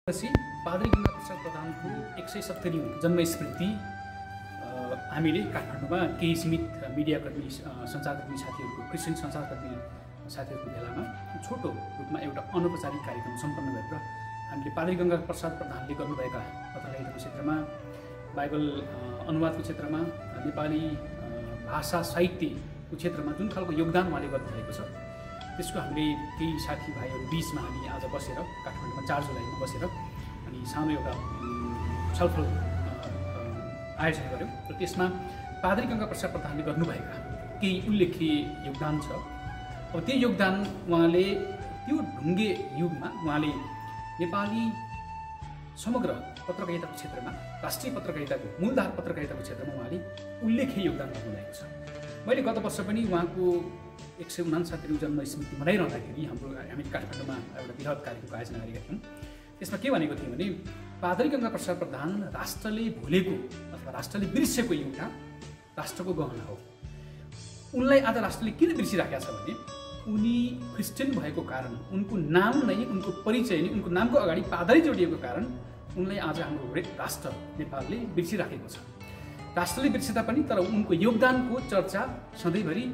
पादरी गङ्गाप्रसाद प्रधानको 170औं जन्मस्मृति हामीले काठमाडौँमा केही सीमित मिडियाकर्मी सञ्चारकर्मी साथीहरूको क्रिस्चियन सञ्चारकर्मी साथीहरूको भेलामा छोटो रूपमा एउटा अनौपचारिक कार्यक्रम सम्पन्न गरेर हामीले पादरी गङ्गाप्रसाद प्रधानले गर्नुभएका पत्रकारिताको क्षेत्रमा, बाइबल अनुवादको क्षेत्रमा, नेपाली भाषा साहित्यको क्षेत्रमा जुन खालको योगदान उहाँले गर्नुभएको छ त्यसको हामीले केही साथीभाइहरू बीचमा हामी आज बसेर काठमाडौँमा 4 जुलाईमा बसेर अनि सानो एउटा छलफल आयोजना गऱ्यौँ र त्यसमा पादरी गङ्गाप्रसाद प्रधानले गर्नुभएका केही उल्लेख्य योगदान छ। अब त्यो योगदान उहाँले त्यो ढुङ्गे युगमा उहाँले नेपाली समग्र पत्रकारिताको क्षेत्रमा, राष्ट्रिय पत्रकारिताको मूलधार पत्रकारिताको क्षेत्रमा उहाँले उल्लेख्य योगदान गर्नुभएको छ। मैले गत वर्ष पनि उहाँको 159औं जन्म स्मृति मनाइरहँदाखेरि हामी काठमाडौँमा एउटा बृहत कार्यक्रमको आयोजना गरेका थियौँ। त्यसमा के भनेको थियौँ भने पादरी गङ्गाप्रसाद प्रधान राष्ट्रले भुलेको अथवा राष्ट्रले बिर्सेको एउटा राष्ट्रको गहना हो। उनलाई आज राष्ट्रले किन बिर्सिराखेका छ भने उनी क्रिस्चियन भएको कारण, उनको नाम नै, उनको परिचय नै, उनको नामको अगाडि पादरी जोडिएको कारण उनलाई आज हाम्रो राष्ट्र नेपालले बिर्सिराखेको छ। राष्ट्रले बिर्सिँदा पनि तर उनको योगदानको चर्चा सधैँभरि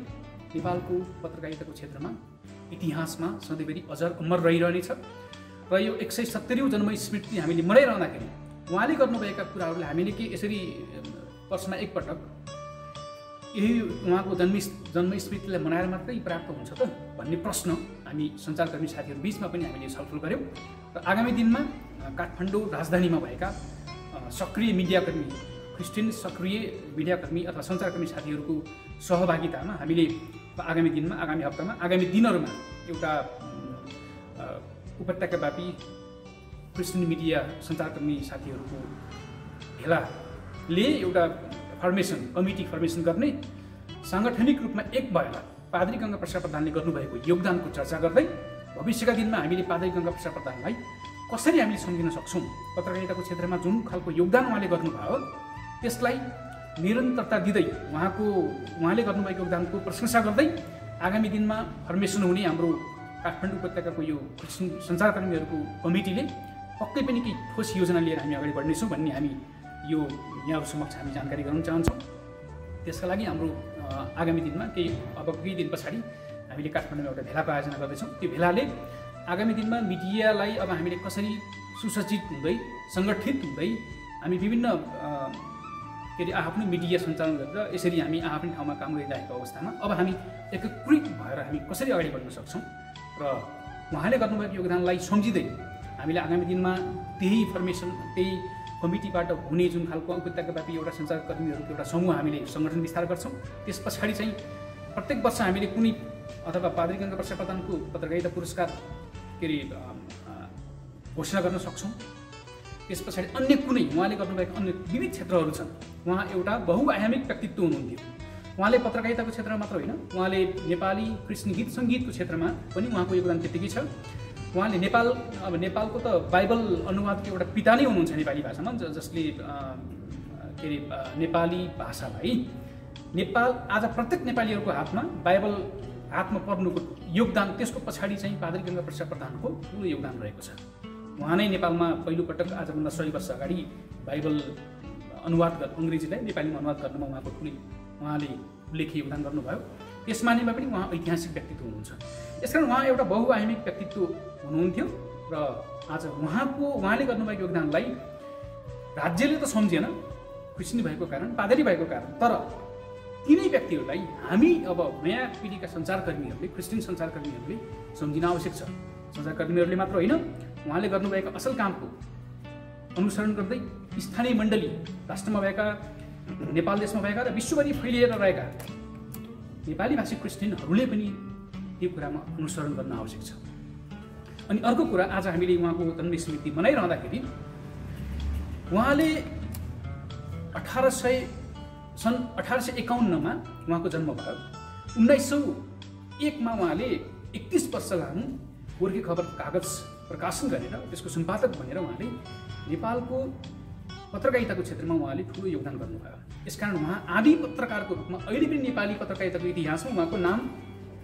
नेपालको पत्रकारिताको क्षेत्रमा, इतिहासमा सधैँभरि अझ अमर रहिरहनेछ। र यो 170औं जन्म स्मृति हामीले मनाइरहँदाखेरि उहाँले गर्नुभएका कुराहरूलाई हामीले के यसरी वर्षमा एकपटक यही उहाँको जन्म स्मृतिलाई मनाएर मात्रै पर्याप्त हुन्छ त भन्ने प्रश्न हामी सञ्चारकर्मी साथीहरू बीचमा पनि हामीले छलफल गऱ्यौँ। र आगामी दिनमा काठमाडौँ राजधानीमा भएका सक्रिय मिडियाकर्मी, क्रिस्चियन सक्रिय मिडियाकर्मी अथवा सञ्चारकर्मी साथीहरूको सहभागितामा हामीले आगामी दिनमा, आगामी हप्तामा, आगामी दिनहरूमा एउटा उपत्यकाव्यापी क्रिस्चियन मिडिया सञ्चारकर्मी साथीहरूको भेलाले एउटा कमिटी फर्मेसन गर्ने, साङ्गठनिक रूपमा एक भएर पादरी गङ्गाप्रसाद प्रधानले गर्नुभएको योगदानको चर्चा गर्दै भविष्यका दिनमा हामीले पादरी गङ्गाप्रसाद प्रधानलाई कसरी हामीले सम्झिन सक्छौँ, पत्रकारिताको क्षेत्रमा जुन खालको योगदान उहाँले गर्नुभयो त्यसलाई निरन्तरता दिँदै उहाँले गर्नुभएको योगदानको प्रशंसा गर्दै आगामी दिनमा फर्मेसन हुने हाम्रो काठमाडौँ उपत्यकाको यो क्रिस्चियन सञ्चारकर्मीहरूको कमिटीले पक्कै पनि केही ठोस योजना लिएर हामी अगाडि बढ्नेछौँ भन्ने हामी यो यहाँहरू समक्ष हामी जानकारी गराउन चाहन्छौँ। त्यसका लागि हाम्रो आगामी दिनमा अब केही दिन पछाडि हामीले काठमाडौँमा एउटा भेलाको आयोजना गर्दैछौँ। त्यो भेलाले आगामी दिनमा मिडियालाई अब हामीले कसरी सुसज्जित हुँदै, सङ्गठित हुँदै हामी विभिन्न आफ्नो मिडिया सञ्चालन गरेर यसरी हामी आफ्नो ठाउँमा काम गरिरहेको अवस्थामा अब हामी एकीकृत भएर हामी कसरी अगाडि बढ्न सक्छौँ र उहाँले गर्नुभएको योगदानलाई सम्झिँदै हामीले आगामी दिनमा त्यही फर्मेसन, त्यही कमिटीबाट हुने जुन खालको उपत्यकाव्यापी एउटा सञ्चारकर्मीहरूको एउटा समूह हामीले सङ्गठन विस्तार गर्छौँ। त्यस पछाडि चाहिँ प्रत्येक वर्ष हामीले कुनै अथवा पादरी गङ्गाप्रसाद प्रधानको पत्रकारिता पुरस्कार घोषणा गर्न सक्छौँ। त्यस पछाडि अन्य कुनै उहाँले गर्नुभएका अन्य विविध क्षेत्रहरू छन्। उहाँ एउटा बहुआयामिक व्यक्तित्व हुनुहुन्थ्यो। उहाँले पत्रकारिताको क्षेत्रमा मात्र होइन, उहाँले नेपाली कृष्ण गीत सङ्गीतको क्षेत्रमा पनि उहाँको योगदान त्यत्तिकै छ। उहाँले नेपालको त बाइबल अनुवादको एउटा पिता नै हुनुहुन्छ नेपाली भाषामा, जसले नेपाली भाषालाई आज प्रत्येक नेपालीहरूको हातमा बाइबल हातमा पर्नुको योगदान, त्यसको पछाडि चाहिँ पादरी गङ्गाप्रसाद प्रधानको ठुलो योगदान रहेको छ। उहाँ नै नेपालमा पहिलोपटक आजभन्दा 100 वर्ष अगाडि बाइबल अङ्ग्रेजीलाई नेपालीमा अनुवाद गर्नमा उहाँले उल्लेख्य योगदान गर्नुभयो। त्यस मानेमा पनि उहाँ ऐतिहासिक व्यक्तित्व हुनुहुन्छ। यसकारण उहाँ एउटा बहुआयामिक व्यक्तित्व हुनुहुन्थ्यो र आज उहाँले गर्नुभएको योगदानलाई राज्यले त सम्झेन, क्रिस्चियन भएको कारण, पादरी भएको कारण, तर तिनै व्यक्तिहरूलाई हामी अब नयाँ पिँढीका सञ्चारकर्मीहरूले, क्रिस्चियन सञ्चारकर्मीहरूले सम्झिन आवश्यक छ। सञ्चारकर्मीहरूले मात्र होइन, उहाँले गर्नुभएको असल कामको अनुसरण गर्दै स्थानीय मण्डली, राष्ट्रमा भएका, नेपाल देशमा भएका र विश्वभरि फैलिएर रहेका नेपाली भाषी क्रिस्चियनहरूले पनि त्यो कुरामा अनुसरण गर्न आवश्यक छ। अनि अर्को कुरा, आज हामीले उहाँको जन्म स्मृति मनाइरहँदाखेरि उहाँले सन् 1851मा उहाँको जन्म भयो। 1901 मा उहाँले 31 वर्ष लामो गोर्खे खबर कागज प्रकाशन गरेर त्यसको सम्पादक बनेर उहाँले नेपालको पत्रकारिताको क्षेत्रमा उहाँले ठुलो योगदान गर्नुभयो। यसकारण उहाँ आदि पत्रकारको रूपमा अहिले पनि नेपाली पत्रकारिताको इतिहासमा उहाँको नाम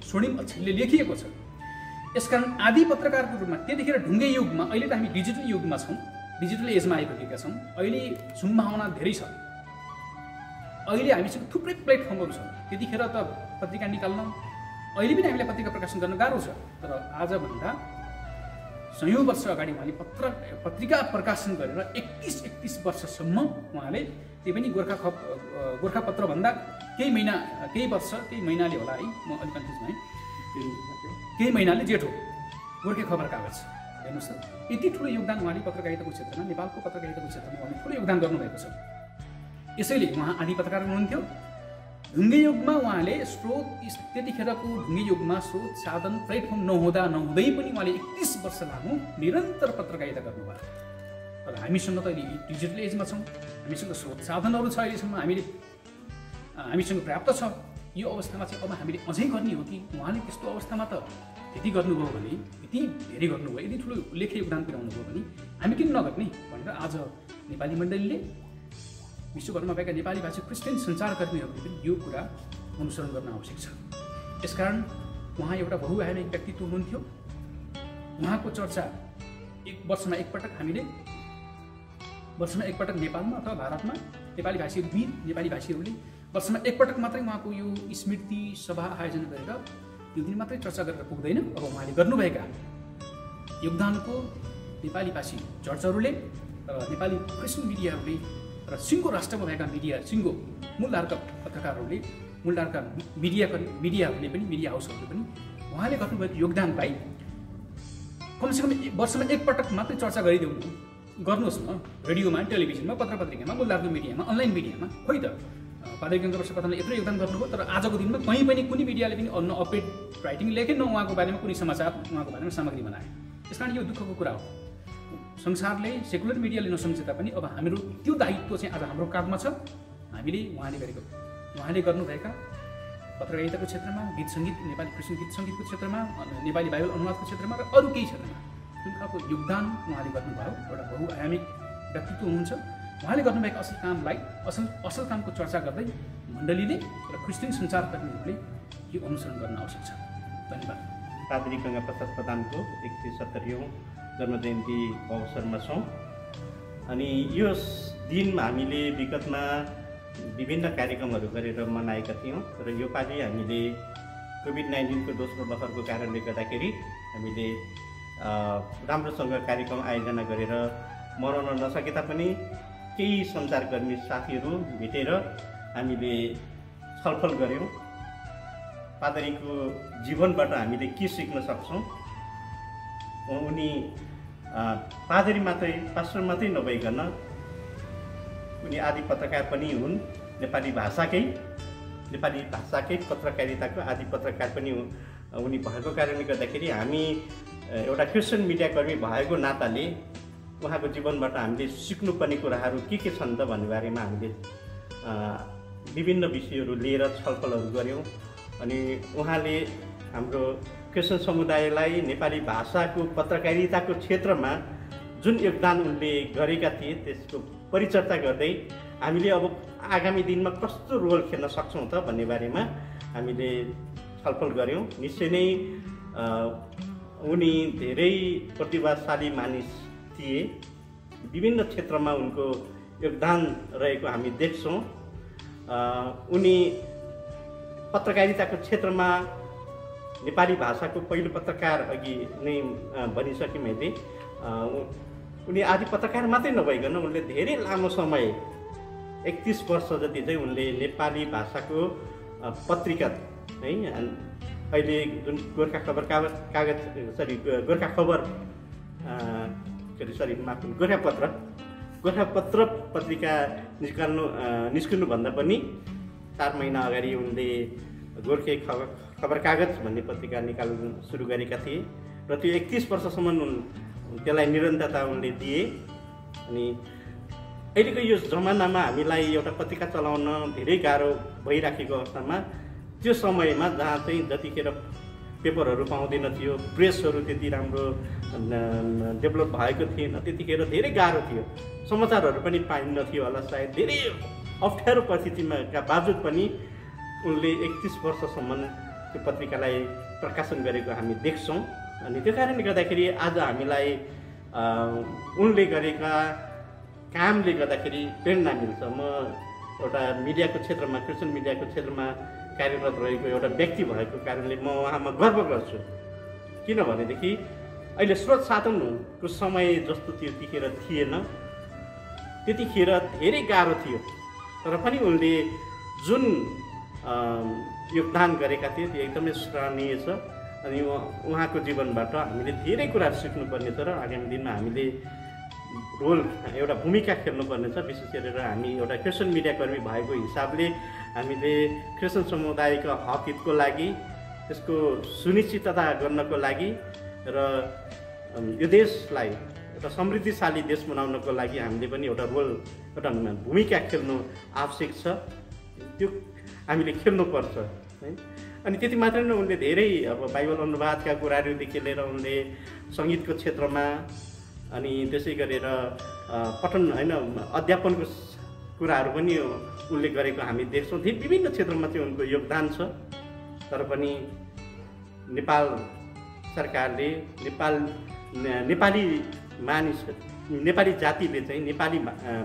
स्वर्णिम अक्षरले लेखिएको छ। यसकारण आदि पत्रकारको रूपमा त्यतिखेर ढुङ्गे युगमा, अहिले त हामी डिजिटल युगमा छौँ, डिजिटल एजमा आइपुगेका छौँ। अहिले सम्भावना धेरै छ। अहिले हामीसँग थुप्रै प्लेटफर्महरू छन्। त्यतिखेर त पत्रिका निकाल्न, अहिले पनि हामीलाई पत्रिका प्रकाशन गर्न गाह्रो छ। तर आजभन्दा सयौँ वर्ष अगाडि उहाँले पत्रिका प्रकाशन गरेर 31 वर्षसम्म उहाँले, त्यही पनि गोर्खापत्रभन्दा केही वर्ष केही महिनाले होला है, म अलिक कन्फ्युज भएँ, केही महिनाले जेठो गोर्खे खबर कागज, हेर्नुहोस् त, यति ठुलो योगदान उहाँले पत्रकारिताको क्षेत्रमा, नेपालको पत्रकारिताको क्षेत्रमा उहाँले ठुलो योगदान गर्नुभएको छ। यसैले उहाँ आदि पत्रकार हुनुहुन्थ्यो। ढुङ्गे युगमा उहाँले स्रोत, त्यतिखेरको ढुङ्गे युगमा स्रोत साधन प्लेटफर्म नहुँदै पनि उहाँले 31 वर्ष लामो निरन्तर पत्रकारिता गर्नुभयो। तर हामीसँग त अहिले डिजिटल एजमा छौँ, हामीसँग स्रोत साधनहरू छ, अहिलेसम्म हामीसँग पर्याप्त छ। यो अवस्थामा चाहिँ अब हामीले अझै गर्ने हो कि? उहाँले त्यस्तो अवस्थामा त यति गर्नुभयो भने, यति धेरै गर्नुभयो, यति ठुलो उल्लेख्य योगदान पुर्याउनु भयो भने हामी किन नगर्ने भनेर आज नेपाली मण्डलीले, विश्वभरमा भएका नेपाली भाषी क्रिस्चियन सञ्चारकर्मीहरूले पनि यो कुरा अनुसरण गर्न आवश्यक छ। यसकारण उहाँ एउटा बहुआयामिक व्यक्तित्व हुनुहुन्थ्यो। उहाँको चर्चा वर्षमा एकपटक नेपालमा अथवा भारतमा नेपाली भाषीहरूले वर्षमा एकपटक मात्रै उहाँको यो स्मृति सभा आयोजना गरेर यो दिन मात्रै चर्चा गरेर पुग्दैन। अब उहाँले गर्नुभएका योगदानको नेपाली भाषी चर्चहरूले र नेपाली क्रिस्चियन मिडियाहरूले र सिङ्गो राष्ट्रमा भएका सिङ्गो मूलधारका पत्रकारहरूले, मूलधारका मिडियाहरूले पनि, मिडिया हाउसहरूले पनि उहाँले गर्नुभएको योगदानलाई कमसेकम वर्षमा एकपटक मात्रै चर्चा गर्नुहोस् न। रेडियोमा, टेलिभिजनमा, पत्रपत्रिकामा, मूलधारको मिडियामा, अनलाइन मिडियामा। खोइ त पादरी गङ्गाप्रसाद प्रधानले यत्रो योगदान गर्नुभयो, तर आजको दिनमा कहीँ पनि कुनै मिडियाले पनि न अपडेट राइटिङ लेखे, न उहाँको बारेमा कुनै समाचार, उहाँको बारेमा सामग्री बनाए। त्यसकारण यो दुःखको कुरा हो। संसारले, सेकुलर मिडियाले नसम्झे तापनि अब हाम्रो त्यो दायित्व चाहिँ आज हाम्रो काँधमा छ। हामीले उहाँले गर्नुभएका पत्रकारिताको क्षेत्रमा, गीत सङ्गीत, नेपाली क्रिस्चियन गीत सङ्गीतको क्षेत्रमा, नेपाली बाइबल अनुवादको क्षेत्रमा र अरू केही क्षेत्रमा जुन खालको योगदान उहाँले गर्नुभयो, एउटा बहुआयामिक व्यक्तित्व हुनुहुन्छ। उहाँले गर्नुभएको असल कामलाई, असल कामको चर्चा गर्दै मण्डलीले र क्रिस्चियन सञ्चारकर्मीहरूले यो अनुसरण गर्न आवश्यक छ। धन्यवाद। पादरी गङ्गाप्रसाद प्रधानको 170औं जन्मजयन्तीको अवसरमा छौँ। अनि यो दिनमा हामीले विगतमा विभिन्न कार्यक्रमहरू गरेर मनाएका थियौँ, र योपालि हामीले कोभिड-19को दोस्रो लहरको कारणले गर्दाखेरि हामीले राम्रोसँग कार्यक्रम आयोजना गरेर मनाउन नसके तापनि केही सञ्चारकर्मी साथीहरू भेटेर हामीले छलफल गऱ्यौँ। पादरीको जीवनबाट हामीले के सिक्न सक्छौँ। उनी पादरी मात्रै, पास्टर मात्रै नभइकन उनी आदि पत्रकार पनि हुन्। नेपाली भाषाकै पत्रकारिताको आदि पत्रकार पनि उनी भएको कारणले गर्दाखेरि हामी एउटा क्रिस्चियन मिडियाकर्मी भएको नाताले उहाँको जीवनबाट हामीले सिक्नुपर्ने कुराहरू के छन् त भन्ने बारेमा हामीले विभिन्न विषयहरू लिएर छलफलहरू गऱ्यौँ। अनि उहाँले हाम्रो क्रिस्चियन समुदायलाई नेपाली भाषाको पत्रकारिताको क्षेत्रमा जुन योगदान उनले गरेका थिए त्यसको परिचर्चा गर्दै हामीले अब आगामी दिनमा कस्तो रोल खेल्न सक्छौँ त भन्ने बारेमा हामीले छलफल गऱ्यौँ। निश्चय नै उनी धेरै प्रतिभाशाली मानिस थिए। विभिन्न क्षेत्रमा उनको योगदान रहेको हामी देख्छौँ। उनी पत्रकारिताको क्षेत्रमा नेपाली भाषाको पहिलो पत्रकार अघि नै भनिसकेँ मैले। उनी आदि पत्रकार मात्रै नभइकन उनले धेरै लामो समय 31 वर्ष जति चाहिँ उनले नेपाली भाषाको पत्रिका है, अहिले जुन गोर्खा खबर पत्रिका निस्कनुभन्दा पनि 4 महिना अगाडि उनले गोर्खे खबर कागज भन्ने पत्रिका निकाल्नु सुरु गरेका थिए र त्यो 31 वर्षसम्म त्यसलाई निरन्तरता उनले दिए। अनि अहिलेको यो जमानामा हामीलाई एउटा पत्रिका चलाउन धेरै गाह्रो भइराखेको अवस्थामा त्यो समयमा जहाँ चाहिँ जतिखेर पेपरहरू पाउँदैन थियो, प्रेसहरू त्यति राम्रो डेभलप भएको थिएन, त्यतिखेर धेरै गाह्रो थियो, समाचारहरू पनि पाइन्नथ्यो होला सायद। धेरै अप्ठ्यारो परिस्थितिका बावजुद पनि उनले 31 वर्षसम्म त्यो पत्रिकालाई प्रकाशन गरेको हामी देख्छौँ। अनि त्यो कारणले गर्दाखेरि आज हामीलाई उनले गरेका कामले गर्दाखेरि प्रेरणा मिल्छ। म एउटा मिडियाको क्षेत्रमा, क्रिस्चियन मिडियाको क्षेत्रमा कार्यरत रहेको एउटा व्यक्ति भएको कारणले म उहाँमा गर्व गर्छु। किनभनेदेखि अहिले स्रोत साधनको समय जस्तो त्यतिखेर थिएन, त्यतिखेर धेरै गाह्रो थियो, तर पनि उनले जुन योगदान गरेका थिए त्यो एकदमै सराहनीय छ। अनि उहाँको जीवनबाट हामीले धेरै कुराहरू सिक्नुपर्ने छ र आगामी दिनमा हामीले रोल एउटा भूमिका खेल्नुपर्ने छ। विशेष गरेर हामी एउटा क्रिस्चियन मिडियाकर्मी भएको हिसाबले हामीले क्रिस्चियन समुदायको हक हितको लागि, त्यसको सुनिश्चितता गर्नको लागि र यो देशलाई एउटा समृद्धिशाली देश बनाउनको लागि हामीले पनि एउटा रोल, एउटा भूमिका खेल्नु आवश्यक छ। त्यो हामीले खेल्नुपर्छ है। अनि त्यति मात्र नै उनले धेरै अब बाइबल अनुवादका कुराहरूदेखि लिएर उनले सङ्गीतको क्षेत्रमा अनि त्यसै गरेर पठन होइन अध्यापनको कुराहरू पनि उनले गरेको हामी देख्छौँ। विभिन्न क्षेत्रमा चाहिँ उनको योगदान छ। तर पनि नेपाल सरकारले नेपाली मानिस, नेपाली जातिले चाहिँ, नेपाली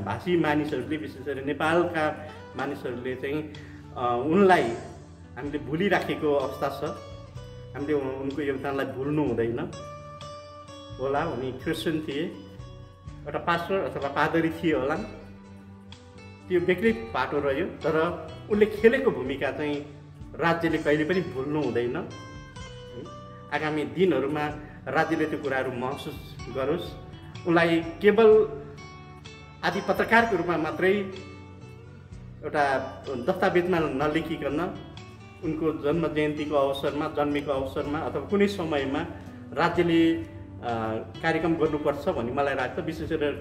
भाषी मानिसहरूले, विशेष गरी नेपालका मानिसहरूले चाहिँ उनलाई हामीले भुलिराखेको अवस्था छ। हामीले उनको योगदानलाई भुल्नु हुँदैन होला। उनी क्रिस्चियन थिए, एउटा पास्टर अथवा पादरी थिए होला, त्यो बेग्लै बाटो रह्यो। तर उनले खेलेको भूमिका चाहिँ राज्यले कहिले पनि भुल्नु हुँदैन। आगामी दिनहरूमा राज्यले त्यो कुराहरू महसुस गरोस्। उनलाई केवल आदि पत्रकारको रूपमा मात्रै एउटा दस्तावेजमा नलेखिकन उनको जन्म जयन्तीको अवसरमा, जन्मेको अवसरमा अथवा कुनै समयमा राज्यले कार्यक्रम गर्नुपर्छ भन्ने मलाई लाग्छ। विशेष गरेर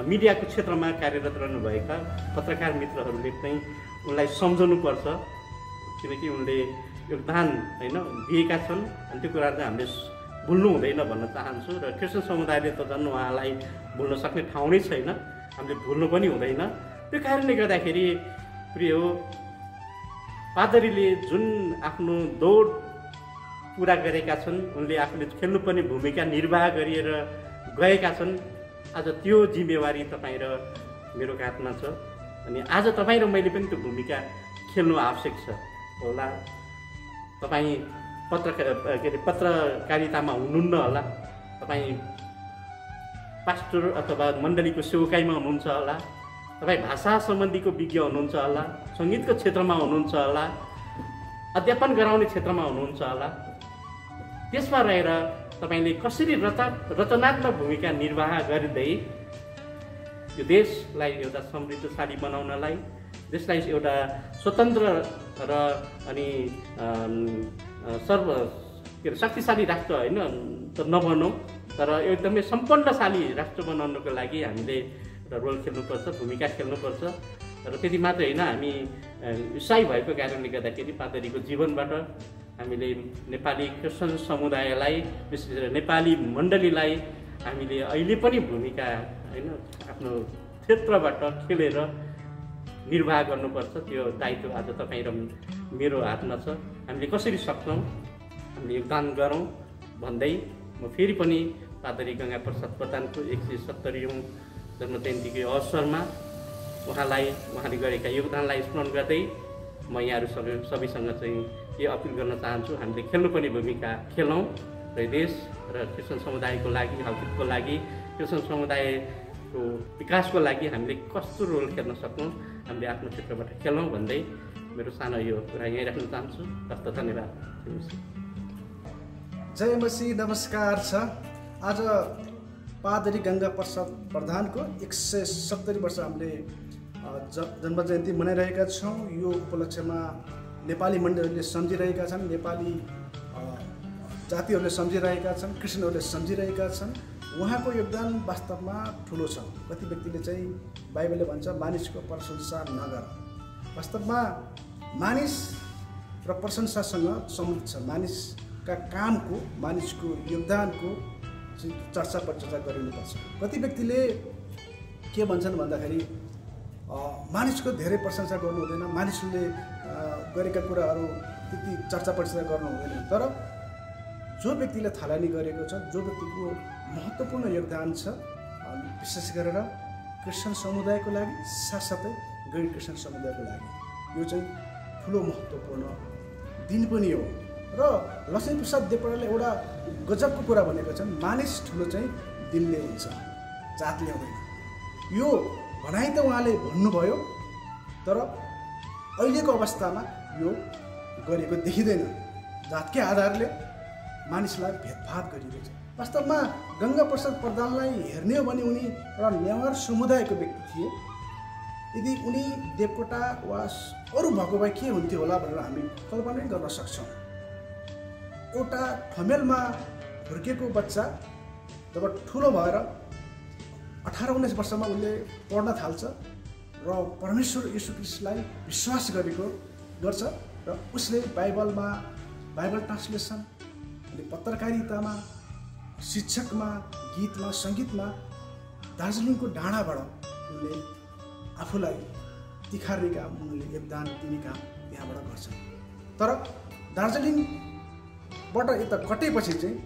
मिडियाको क्षेत्रमा कार्यरत रहनुभएका पत्रकार मित्रहरूले चाहिँ उनलाई सम्झाउनुपर्छ, किनकि उनले योगदान होइन दिएका छन्। अनि त्यो कुराहरू चाहिँ हामीले भुल्नु हुँदैन भन्न चाहन्छु। र क्रिस्चियन समुदायले त झन् उहाँलाई भुल्न सक्ने ठाउँ नै छैन, हामीले भुल्नु पनि हुँदैन। त्यो कारणले गर्दाखेरि प्रिय हो, पादरीले जुन आफ्नो दौड पुरा गरेका छन्, उनले आफूले खेल्नुपर्ने भूमिका निर्वाह गरिएर गएका छन्। आज त्यो जिम्मेवारी तपाईँ र मेरो हातमा छ। अनि आज तपाईँ र मैले पनि त्यो भूमिका खेल्नु आवश्यक छ होला। तपाईँ पत्रकारितामा हुनुहुन्न होला, तपाईँ पास्टर अथवा मण्डलीको सेवकाईमा हुनुहुन्छ होला, तपाईँ भाषा सम्बन्धीको विज्ञ हुनुहुन्छ होला, सङ्गीतको क्षेत्रमा हुनुहुन्छ होला, अध्यापन गराउने क्षेत्रमा हुनुहुन्छ होला। त्यसमा रहेर तपाईँले कसरी रचनात्मक भूमिका निर्वाह गर्दै यो देशलाई एउटा समृद्धशाली बनाउनलाई, देशलाई एउटा स्वतन्त्र र अनि शक्तिशाली राष्ट्र होइन त नबनौँ, तर एकदमै सम्पन्नशाली राष्ट्र बनाउनको लागि हामीले एउटा रोल खेल्नुपर्छ, भूमिका खेल्नुपर्छ। र त्यति मात्र होइन, हामी इसाई भएको कारणले गर्दाखेरि पादरीको जीवनबाट हामीले नेपाली क्रिस्चियन समुदायलाई, विशेष गरेर नेपाली मण्डलीलाई हामीले अहिले पनि भूमिका होइन आफ्नो क्षेत्रबाट खेलेर निर्वाह गर्नुपर्छ। त्यो दायित्व आज तपाईँ र मेरो हातमा छ। हामीले कसरी सक्छौँ, हामीले योगदान गरौँ भन्दै म फेरि पनि पादरी गङ्गा प्रसाद प्रधानको 170औँ जन्म जयन्तीको अवसरमा उहाँले गरेका योगदानलाई स्मरण गर्दै म यहाँहरू सबैसँग चाहिँ के अपिल गर्न चाहन्छु, हामीले खेल्नुपर्ने भूमिका खेलौँ र देश र क्रिस्चियन समुदायको लागि, हकको लागि, क्रिस्चियन समुदायको विकासको लागि हामीले कस्तो रोल खेल्न सक्छौँ, हामीले आफ्नो क्षेत्रबाट खेलौँ भन्दै मेरो सानो यो कुरा यहीँ राख्न चाहन्छु। हस्त धन्यवाद। जय मसीह। नमस्कार छ। आज पादरी गङ्गा प्रसाद प्रधानको 170 वर्ष हामीले जन्म जयन्ती मनाइरहेका छौँ। यो उपलक्ष्यमा नेपाली मण्डलीहरूले सम्झिरहेका छन्, नेपाली जातिहरूले सम्झिरहेका छन्, क्रिस्चियनहरूले सम्झिरहेका छन्। उहाँको योगदान वास्तवमा ठुलो छ। कति व्यक्तिले चाहिँ बाइबलले भन्छ मानिसको प्रशंसा नगर। वास्तवमा मानिस र प्रशंसासँग सम्बन्ध छ। मानिसका कामको, मानिसको योगदानको चर्चा परिचर्चा गरिनुपर्छ। कति व्यक्तिले के भन्छन् भन्दाखेरि मानिसको धेरै प्रशंसा गर्नु हुँदैन, मानिसले गरेका कुराहरू त्यति चर्चा परिचर्चा गर्नु हुँदैन। तर जो व्यक्तिले थालनी गरेको छ, जो व्यक्तिको महत्त्वपूर्ण योगदान छ, विशेष गरेर क्रिस्चियन समुदायको लागि साथसाथै गैर क्रिस्चियन समुदायको लागि यो चाहिँ ठुलो महत्त्वपूर्ण दिन पनि हो। र लक्ष्मीप्रसाद देवकोटाले एउटा गजबको कुरा भनेको छन्, मानिस ठुलो चाहिँ दिलले हुन्छ, जातले हुँदैन। यो भनाइ त उहाँले भन्नुभयो, तर अहिलेको अवस्थामा यो गरेको देखिँदैन। जातकै आधारले मानिसलाई भेदभाव गरिएको छ। वास्तवमा गङ्गाप्रसाद प्रधानलाई हेर्ने हो भने उनी एउटा नेवार समुदायको व्यक्ति थिए। यदि उनी देवकोटा वा अरू भएको भए के हुन्थ्यो होला भनेर हामी कल्पना गर्न सक्छौँ। एउटा ठमेलमा हुर्केको बच्चा जब ठुलो भएर 18-19 वर्षमा उसले पढ्न थाल्छ र परमेश्वर यीशु ख्रीष्टलाई विश्वास गर्छ र उसले बाइबल ट्रान्सलेसन अनि पत्रकारितामा, शिक्षकमा, गीतमा, सङ्गीतमा दार्जिलिङको डाँडाबाट उनले आफूलाई तिखार्ने काम, उनले योगदान दिने काम त्यहाँबाट गर्छ। तर दार्जिलिङबाट यता कटेपछि चाहिँ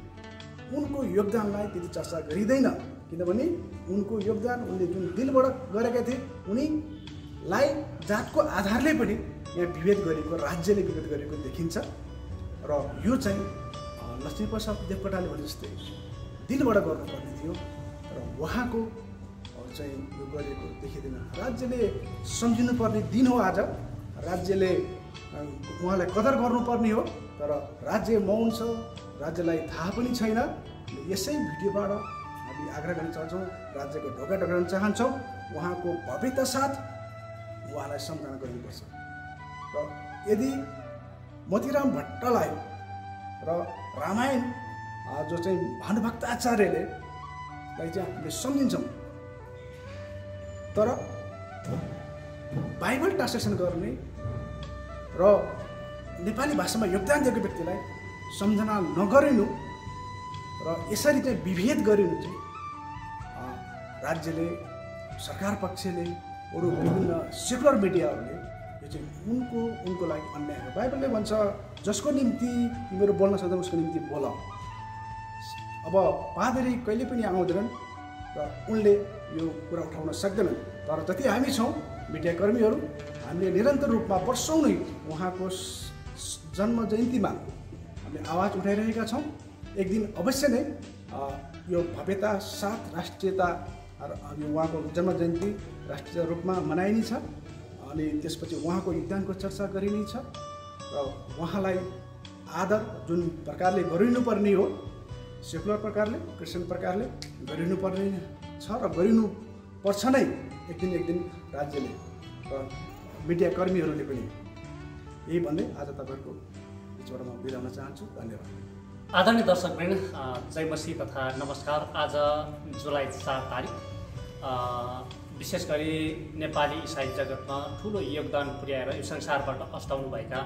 उनको योगदानलाई त्यति चर्चा गरिँदैन, किनभने उनको योगदान उनले जुन दिलबाट गरेका थिए उनीलाई जातको आधारले पनि यहाँ विभेद गरेको, राज्यले विभेद गरेको देखिन्छ। र यो चाहिँ लक्ष्मीप्रसाद देवकोटाले भने जस्तै दिलबाट गर्नुपर्ने थियो र उहाँको चाहिँ यो गरेको देखिँदैन। राज्यले सम्झिनुपर्ने दिन हो आज, राज्यले उहाँलाई कदर गर्नुपर्ने हो, तर राज्य मौन छ, राज्यलाई थाहा पनि छैन। यसै भिडियोबाट हामी आग्रह गर्न चाहन्छौँ, राज्यको ढोका ढोकाउन चाहन्छौँ, उहाँको भव्यता साथ उहाँलाई सम्झना गर्नुपर्छ। र यदि मोतीराम भट्टलाई र रामायण जो चाहिँ भानुभक्त आचार्यले चाहिँ हामीले सम्झिन्छौँ, तर बाइबल ट्रान्सलेसन गर्ने र नेपाली भाषामा योगदान दिएको व्यक्तिलाई सम्झना नगरिनु र यसरी चाहिँ विभेद गरिनु चाहिँ राज्यले, सरकार पक्षले, अरू विभिन्न सेकुलर मिडियाहरूले यो चाहिँ उनको लागि अन्याय हो। बाइबलले भन्छ, जसको निम्ति तिमीहरू बोल्न सक्दैन उसको निम्ति बोल। अब पादरी कहिले पनि आउँदैनन् र उनले यो कुरा उठाउन सक्दैनन्, तर जति हामी छौँ मिडियाकर्मीहरू, हामीले निरन्तर रूपमा वर्षौँ नै उहाँको जन्म जयन्तीमा हामीले आवाज उठाइरहेका छौँ। एक दिन अवश्य नै यो भव्यता साथ राष्ट्रियता उहाँको जन्म जयन्ती राष्ट्रिय रूपमा मनाइनेछ अनि त्यसपछि उहाँको योगदानको चर्चा गरिनेछ र उहाँलाई आदर जुन प्रकारले गरिनुपर्ने हो, सेकुलर प्रकारले, क्रिस्चियन प्रकारले गरिनुपर्ने छ र गरिनुपर्छ नै एक दिन राज्यले र मिडियाकर्मीहरूले पनि। यही भन्दै आज तपाईँहरूको बिचबाट म बिदा हुन चाहन्छु। धन्यवाद। आदरणीय दर्शकवृन्द, जय मसीह तथा नमस्कार। आज जुलाई 4 तारिक विशेष गरी नेपाली इसाई जगतमा ठुलो योगदान पुर्याएर यो संसारबाट अस्ताउनु भएका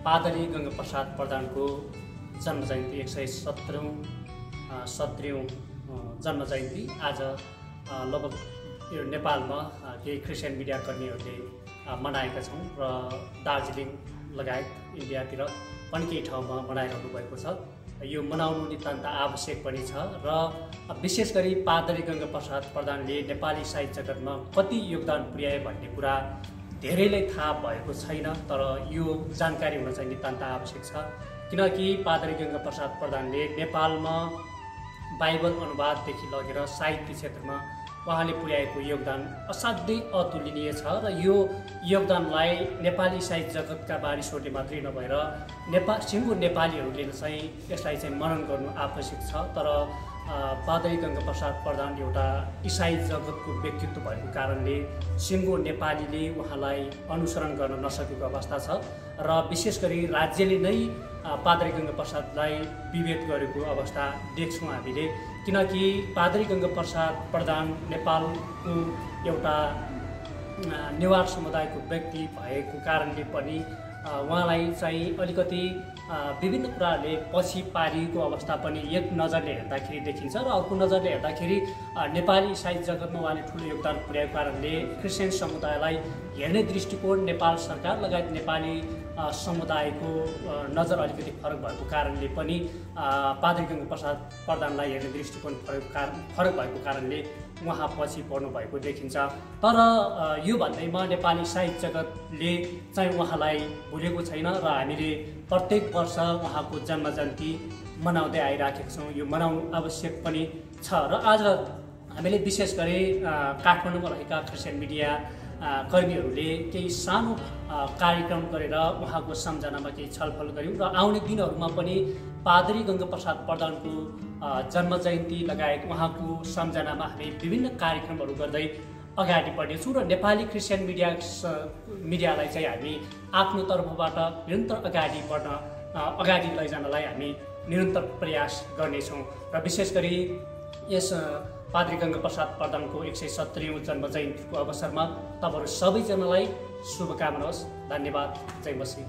पादरी गङ्गाप्रसाद प्रधानको जन्म जयन्ती 170औं जन्म जयन्ती आज लगभग यो नेपालमा केही क्रिस्चियन मिडियाकर्मीहरूले मनाएका छौँ र दार्जिलिङ लगायत इन्डियातिर पनि केही ठाउँमा मनाइरहनु भएको छ। यो मनाउनु नितान्त आवश्यक पनि छ र विशेष गरी पादरी गङ्गाप्रसाद प्रधानले नेपाली साहित्य जगतमा कति योगदान पुर्याए भन्ने कुरा धेरैलाई थाहा भएको छैन, तर यो जानकारी हुन चाहिँ नितान्त आवश्यक छ। किनकि पादरी गङ्गाप्रसाद प्रधानले नेपालमा बाइबल अनुवाददेखि लगेर साहित्य क्षेत्रमा उहाँले पुर्याएको योगदान असाध्यै अतुलनीय छ र यो योगदानलाई नेपाली साहित्य जगतका मानिसहरूले मात्रै नभएर सिङ्गो नेपालीहरूले चाहिँ यसलाई चाहिँ मनन गर्नु आवश्यक छ। तर पादरी गङ्गाप्रसाद प्रधान एउटा इसाई जगतको व्यक्तित्व भएको कारणले सिङ्गो नेपालीले उहाँलाई अनुसरण गर्न नसकेको अवस्था छ र विशेष गरी राज्यले नै पादरी गङ्गाप्रसादलाई विभेद गरेको अवस्था देख्छौँ हामीले। किनकि पादरी गङ्गाप्रसाद प्रधान नेपालको एउटा नेवार समुदायको व्यक्ति भएको कारणले पनि उहाँलाई चाहिँ अलिकति विभिन्न कुराहरूले पछि पारिएको अवस्था पनि एक नजरले हेर्दाखेरि देखिन्छ र अर्को नजरले हेर्दाखेरि नेपाली इसाई जगतमा उहाँले ठुलो योगदान पुर्याएको कारणले क्रिस्चियन समुदायलाई हेर्ने दृष्टिकोण नेपाल सरकार लगायत नेपाली समुदायको नजर अलिकति फरक भएको कारणले पनि पादरी गङ्गाप्रसाद प्रधानलाई हेर्ने दृष्टिकोण फरक भएको कारणले उहाँ पछि पर्नु भएको देखिन्छ। तर यो भन्दैमा नेपाली साहित्य जगतले चाहिँ उहाँलाई भुलेको छैन र हामीले प्रत्येक वर्ष उहाँको जन्म जयन्ती मनाउँदै आइराखेका छौँ। यो मनाउनु आवश्यक पनि छ र आज हामीले विशेष गरी काठमाडौँमा रहेका क्रिस्चियन मिडिया कर्मीहरूले केही सानो कार्यक्रम गरेर उहाँको सम्झनामा केही छलफल गऱ्यौँ र आउने दिनहरूमा पनि पादरी गङ्गाप्रसाद प्रधानको जन्म जयन्ती लगायत उहाँको सम्झनामा हामी विभिन्न कार्यक्रमहरू गर्दै अगाडि बढ्नेछौँ र नेपाली क्रिस्चियन मिडियालाई चाहिँ हामी आफ्नो तर्फबाट निरन्तर अगाडि लैजानलाई हामी निरन्तर प्रयास गर्नेछौँ र विशेष गरी यस पादरी गङ्गाप्रसाद प्रधानको 170औं जन्म जयन्तीको अवसरमा तपाईँहरू सबैजनालाई शुभकामना होस्। धन्यवाद। जय मसी।